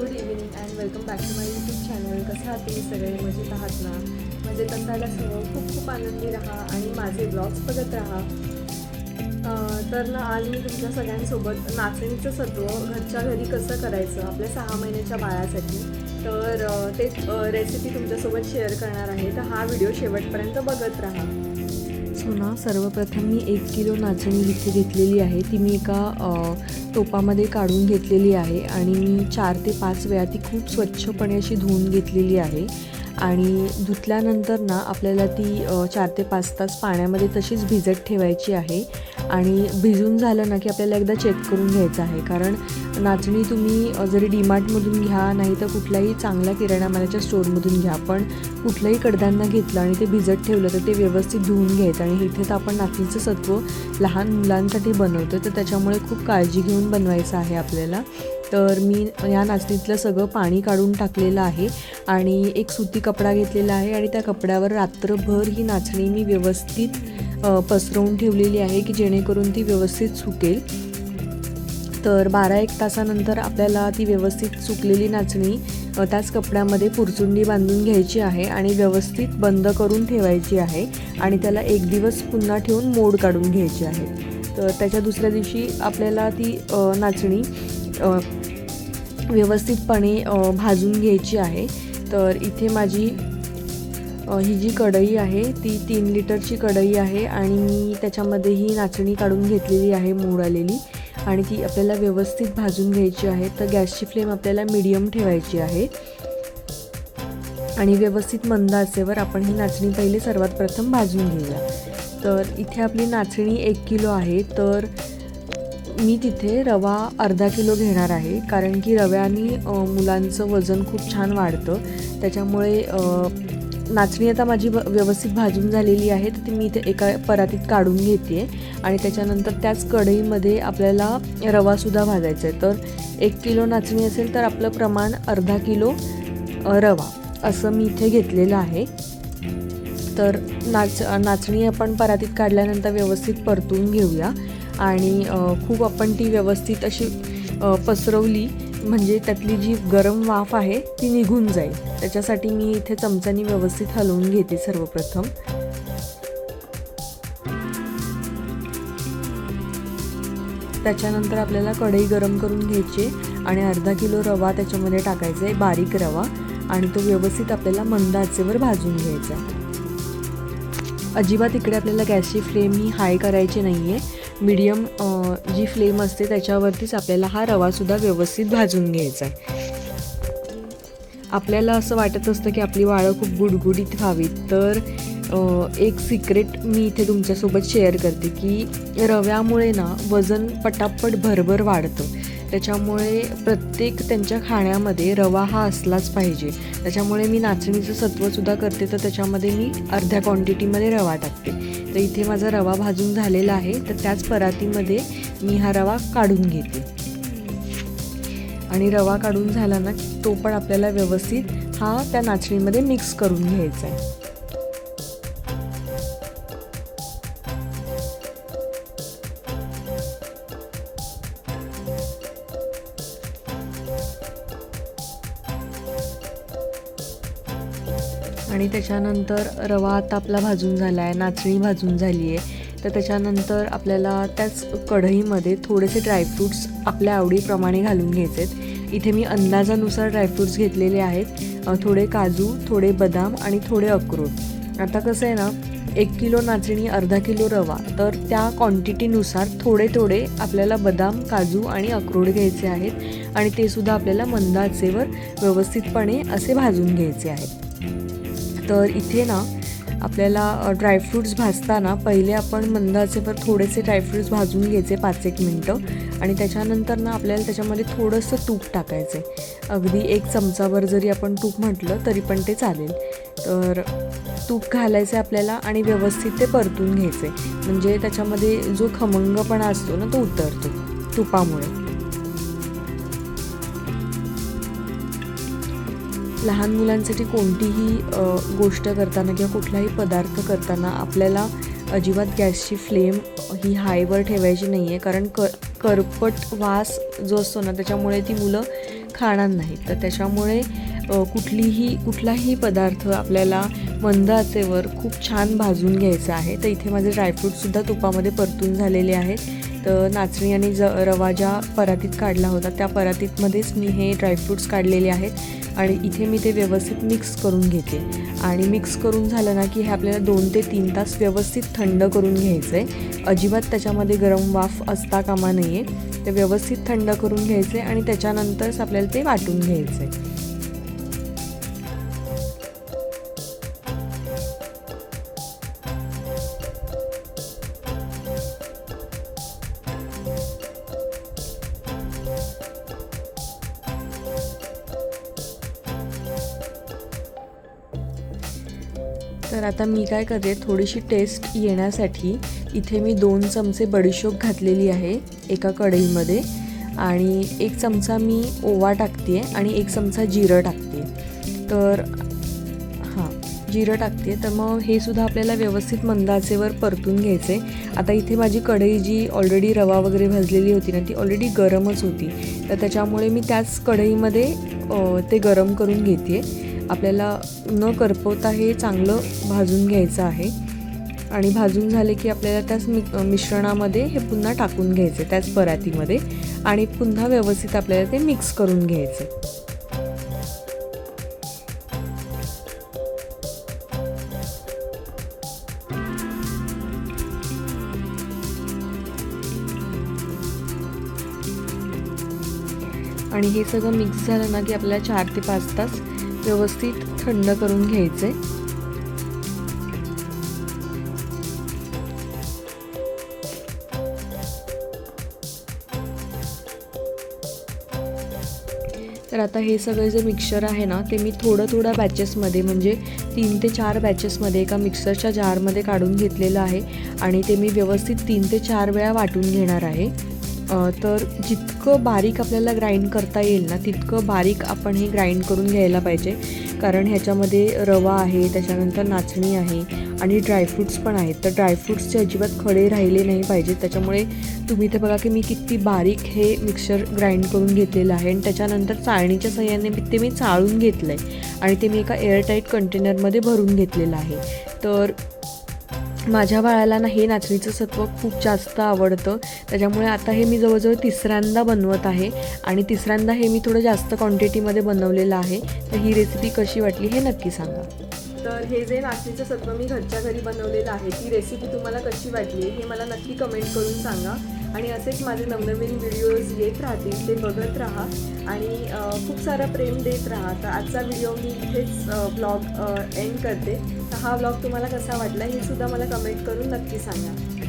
Good evening and welcome back to my YouTube channel. कसे आहात तुम्ही सगळे? मजेत आहात ना? मजेत असायला सगळं खूप खूप आनंदी राहा आणि माझे ब्लॉग्स बघत राहा. तर ना आज मी तुमच्या सगळ्यांसोबत नाचणीचं सत्व घरच्या घरी कसं करायचं आपल्या 6 महिन्याच्या बाळासाठी तर ते रेसिपी तुमच्यासोबत शेअर करणार आहे. तर हा व्हिडिओ शेवटपर्यंत बघत राहा. सो ना सर्वप्रथम मी 1 किलो नाचणी विकत घेतलेली आहे. ती मी एका टोपामध्ये काढून घेतलेली आहे आणि मी 4 ते 5 वेळा ती खूप स्वच्छपणे अशी धुवून घेतलेली आहे. आणि धुतल्यानंतर ना आपल्याला ती 4 ते 5 तास पाण्यामध्ये तशीच भिजत ठेवायची आहे. आणि भिजून झालं ना की आपल्याला एकदा चेक करून घ्यायचं आहे, कारण नाचणी तुम्ही जरी डीमार्टमधून घ्या नाही तर कुठल्याही चांगल्या किराणा मालाच्या स्टोअरमधून घ्या, पण कुठलंही कडधान्य घेतलं आणि ते भिजत ठेवलं तर ते व्यवस्थित धुवून घ्यायचं. आणि इथे तर आपण नाचणीचं सत्व लहान मुलांसाठी बनवतो तर त्याच्यामुळे खूप काळजी घेऊन बनवायचं आहे आपल्याला. तर मी या नाचणीतलं सगळं पाणी काढून टाकलेलं आहे आणि एक सुती कपडा घेतलेला आहे आणि त्या कपड्यावर रात्रभर ही नाचणी मी व्यवस्थित पसरवून ठेवलेली आहे की जेणेकरून ती व्यवस्थित सुकेल. तर 12-1 तासानंतर आपल्याला ती व्यवस्थित सुकलेली नाचणी त्याच कपड्यामध्ये पुरचुंडी बांधून घ्यायची आहे आणि व्यवस्थित बंद करून ठेवायची आहे. आणि त्याला 1 दिवस पुन्हा ठेवून मोड काढून घ्यायची आहे. तर त्याच्या दुसऱ्या दिवशी आपल्याला ती नाचणी व्यवस्थितपणे भाजून घ्यायची आहे. तर इथे माझी ही जी कढई आहे ती 3 लिटरची कढई आहे आणि मी त्याच्यामध्ये ही नाचणी काढून घेतलेली आहे मोड आलेली आणि ती आपल्याला व्यवस्थित भाजून घ्यायची आहे. तर गॅसची फ्लेम आपल्याला मीडियम ठेवायची आहे आणि व्यवस्थित मंद आचेवर आपण ही नाचणी पहिले सर्वात प्रथम भाजून घेऊया. तर इथे आपली नाचणी 1 किलो आहे. तर मी तिथे रवा अर्धा किलो घेणार आहे, कारण की रव्याने मुलांचं वजन खूप छान वाढतं. त्याच्यामुळे नाचणी आता माझी व्यवस्थित भाजून झालेली आहे तर ती मी इथे एका परातीत काढून घेते आणि त्याच्यानंतर त्याच कढईमध्ये आपल्याला रवासुद्धा भाजायचा आहे. तर 1 किलो नाचणी असेल तर आपलं प्रमाण अर्धा किलो रवा असं मी इथे घेतलेलं आहे. तर नाचणी आपण परातीत काढल्यानंतर व्यवस्थित परतून घेऊया आणि खूप आपण ती व्यवस्थित अशी पसरवली म्हणजे त्यातली जी गरम वाफ आहे ती निघून जाईल. त्याच्यासाठी मी इथे चमच्यानी व्यवस्थित हलवून घेते सर्वप्रथम. त्याच्यानंतर आपल्याला कढई गरम करून घ्यायची आणि अर्धा किलो रवा त्याच्यामध्ये टाकायचा आहे, बारीक रवा, आणि तो व्यवस्थित आपल्याला मंद आचेवर भाजून घ्यायचा. अजिबात इकडे आपल्याला गॅसची फ्लेम ही हाय करायची नाही आहे. मीडियम जी फ्लेम असते त्याच्यावरतीच आपल्याला हा रवासुद्धा व्यवस्थित भाजून घ्यायचा आहे. आपल्याला असं वाटत असतं की आपली वाळं खूप गुडगुडीत व्हावीत, तर एक सिक्रेट मी इथे तुमच्यासोबत शेअर करते की रव्यामुळे ना वजन पटापट भरभर वाढतं. त्याच्यामुळे प्रत्येक त्यांच्या खाण्यामध्ये रवा हा असलाच पाहिजे. त्याच्यामुळे मी नाचणीचं सत्वसुद्धा करते तर त्याच्यामध्ये मी अर्ध्या क्वांटिटीमध्ये रवा टाकते. तर इथे माझा रवा भाजून झालेला आहे तर त्याच परातीमध्ये मी हा रवा काढून घेते आणि रवा काढून झाला ना तो पण आपल्याला व्यवस्थित हा त्या नाचणीमध्ये मिक्स करून घ्यायचा आहे. आणि त्याच्यानंतर रवा आता आपला भाजून झाला आहे, नाचणी भाजून झाली आहे. तर त्याच्यानंतर आपल्याला त्याच कढईमध्ये थोडेसे ड्रायफ्रूट्स आपल्या आवडीप्रमाणे घालून घ्यायचे आहेत. इथे मी अंदाजानुसार ड्रायफ्रूट्स घेतलेले आहेत, थोडे काजू, थोडे बदाम आणि थोडे अक्रोड. आता कसं आहे ना 1 किलो नाचणी अर्धा किलो रवा, तर त्या क्वांटिटीनुसार थोडे थोडे आपल्याला बदाम, काजू आणि अक्रोड घ्यायचे आहेत आणि ते सुद्धा आपल्याला मंद आचेवर व्यवस्थितपणे असे भाजून घ्यायचे आहेत. तर इथे ना आपल्याला ड्रायफ्रूट्स भाजताना पहिले आपण मंद आचेवर थोडेसे ड्रायफ्रूट्स भाजून घ्यायचे 5-1 मिनटं आणि त्याच्यानंतर ना आपल्याला त्याच्यामध्ये थोडंसं तूप टाकायचं आहे. अगदी 1 चमचाभर जरी आपण तूप म्हटलं तरी पण ते चालेल. तर तूप घालायचं आहे आपल्याला आणि व्यवस्थित ते परतून घ्यायचे, म्हणजे त्याच्यामध्ये जो खमंगपणा असतो ना तो उतरतो तुपामुळे. लहान मुलांसाठी कोणतीही गोष्ट करताना किंवा कुठलाही पदार्थ करताना आपल्याला अजिबात गॅसची फ्लेम ही हायवर ठेवायची नाही आहे, कारण करपट वास जो असतो ना त्याच्यामुळे ती मुलं खाणार नाहीत. तर त्याच्यामुळे कुठलाही पदार्थ आपल्याला मंद आचेवर खूप छान भाजून घ्यायचा आहे. तर इथे माझे ड्रायफ्रूटसुद्धा तुपामध्ये परतून झालेले आहेत. तर नाचणी आणि रवा ज्या परातीत काढला होता त्या परातीतमध्येच मी हे ड्रायफ्रूट्स काढलेले आहेत आणि इथे मी ते व्यवस्थित मिक्स करून घेते. आणि मिक्स करून झालं ना की हे आपल्याला 2 ते 3 तास व्यवस्थित थंड करून घ्यायचं आहे. अजिबात त्याच्यामध्ये गरम वाफ असता कामा नये. ते व्यवस्थित थंड करून घ्यायचे आणि त्याच्यानंतरच आपल्याला ते वाटून घ्यायचे. तर आता मी काय करते, थोडीशी टेस्ट येण्यासाठी इथे मी 2 चमचे बडीशोप घातलेली आहे एका कढईमध्ये आणि 1 चमचा मी ओवा टाकते आणि 1 चमचा जिरं टाकते. तर जिरं टाकते. तर मग हे सुद्धा आपल्याला व्यवस्थित मंद आचेवर परतून घ्यायचे. आता इथे माझी कढई जी ऑलरेडी रवा वगैरे भाजलेली होती ना ती ऑलरेडी गरमच होती. तर त्याच्यामुळे मी त्याच कढईमध्ये ते गरम करून घेते. आपल्याला न करपवता हे चांगलं भाजून घ्यायचं आहे आणि भाजून झाले की आपल्याला त्याच मिश्रणामध्ये हे पुन्हा टाकून घ्यायचे त्याच परातीमध्ये आणि पुन्हा व्यवस्थित आपल्याला ते मिक्स करून घ्यायचे. आणि हे सगळं मिक्स झालं ना की आपल्याला 4 ते 5 तास व्यवस्थित थंड करून घ्यायचे. तर आता हे सगळे जे मिक्सचर आहे ना ते मी थोड्या बॅचेसमध्ये म्हणजे 3 ते 4 बॅचेसमध्ये एका मिक्सरच्या जारमध्ये काढून घेतलेलं आहे आणि ते मी व्यवस्थित 3 ते 4 वेळा वाटून घेणार आहे. तर जितकं बारीक आपल्याला ग्राइंड करता येईल ना तितकं बारीक आपण हे ग्राइंड करून घ्यायला पाहिजे. कारण ह्याच्यामध्ये रवा आहे, त्याच्यानंतर नाचणी आहे आणि ड्रायफ्रूट्स पण आहेत. तर ड्रायफ्रूट्सचे अजिबात खडे राहिले नाही पाहिजेत. त्याच्यामुळे तुम्ही इथे बघा की मी किती बारीक हे मिक्सचर ग्राइंड करून घेतलेलं आहे आणि त्याच्यानंतर चाळणीच्या साहाय्याने ते मी चाळून घेतलं आहे आणि ते मी एका एअरटाईट कंटेनरमध्ये भरून घेतलेलं आहे. तर माझ्या बाळाला ना हे नाचणीचं सत्व खूप जास्त आवडतं. त्याच्यामुळे आता हे मी जवळजवळ 3ऱ्यांदा बनवत आहे आणि 3ऱ्यांदा हे मी थोडं जास्त क्वांटिटीमध्ये बनवलेलं आहे. तर ही रेसिपी कशी वाटली हे नक्की सांगा. तर हे जे नाचणीचं सत्व मी घरच्या घरी बनवलेलं आहे ती रेसिपी तुम्हाला कशी वाटली हे मला नक्की कमेंट करून सांगा. आणि असेच माझे नवनवीन व्हिडिओज येत राहतील, ते बघत राहा आणि खूप सारं प्रेम देत राहा. तर आजचा व्हिडिओ मी इथेच ब्लॉग एंड करते. तर हा ब्लॉग तुम्हाला कसा वाटला हे सुद्धा मला कमेंट करून नक्की सांगा.